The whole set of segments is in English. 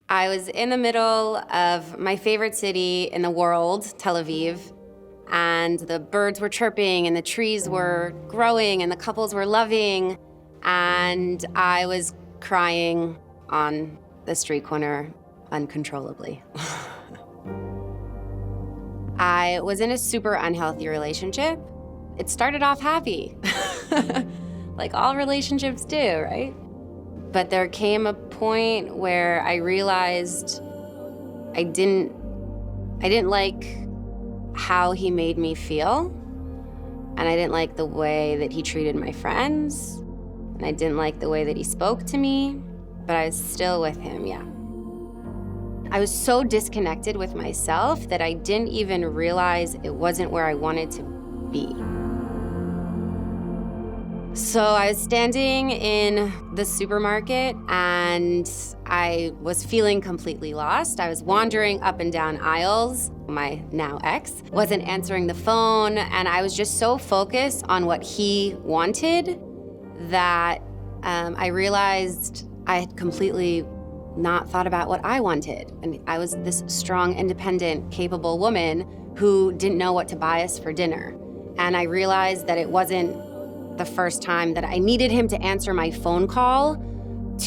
I was in the middle of my favorite city in the world, Tel Aviv, and the birds were chirping and the trees were growing and the couples were loving, and I was crying on the street corner uncontrollably. I was in a super unhealthy relationship. It started off happy, like all relationships do, right? But there came a point where I realized I didn't like how he made me feel, and I didn't like the way that he treated my friends, and I didn't like the way that he spoke to me, but I was still with him, yeah. I was so disconnected with myself that I didn't even realize it wasn't where I wanted to be. So I was standing in the supermarket and I was feeling completely lost. I was wandering up and down aisles. My now ex wasn't answering the phone, and I was just so focused on what he wanted that I realized I had completely not thought about what I wanted. And I was this strong, independent, capable woman who didn't know what to buy us for dinner. And I realized that it wasn't the first time that I needed him to answer my phone call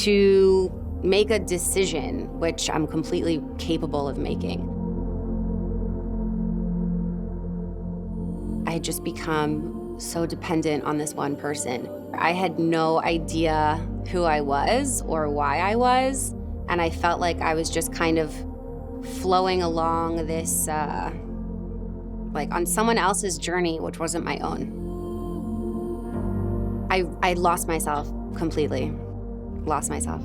to make a decision, which I'm completely capable of making. I had just become so dependent on this one person. I had no idea who I was or why I was, and I felt like I was just kind of flowing along this, like on someone else's journey, which wasn't my own. I lost myself completely, lost myself.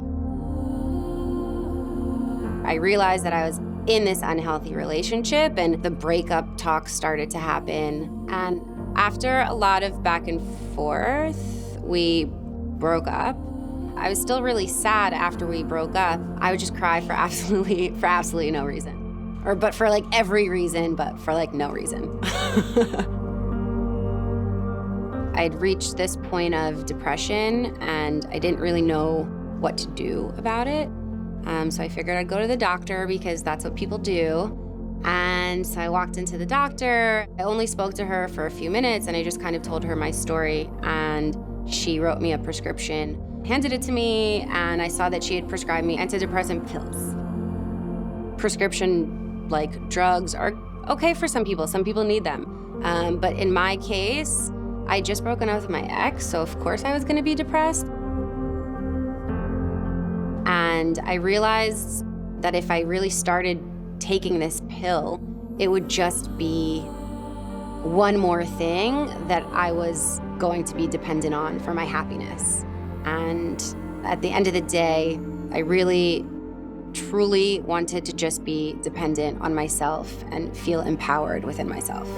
I realized that I was in this unhealthy relationship and the breakup talk started to happen. And after a lot of back and forth, we broke up. I was still really sad after we broke up. I would just cry for absolutely no reason. But for like every reason, but for like no reason. I'd reached this point of depression and I didn't really know what to do about it. So I figured I'd go to the doctor because that's what people do. And so I walked into the doctor. I only spoke to her for a few minutes and I just kind of told her my story, and she wrote me a prescription, handed it to me, and I saw that she had prescribed me antidepressant pills. Prescription like drugs are okay for some people need them. But in my case, I just broken up with my ex, so of course I was gonna be depressed. And I realized that if I really started taking this pill, it would just be one more thing that I was going to be dependent on for my happiness. And at the end of the day, I really, truly wanted to just be dependent on myself and feel empowered within myself.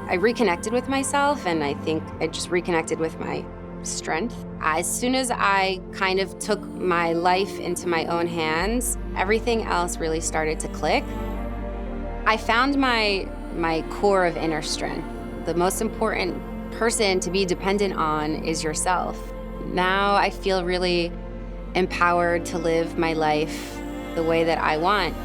I reconnected with myself, and I think I just reconnected with my strength. As soon as I kind of took my life into my own hands, everything else really started to click. I found my core of inner strength. The most important person to be dependent on is yourself. Now I feel really empowered to live my life the way that I want.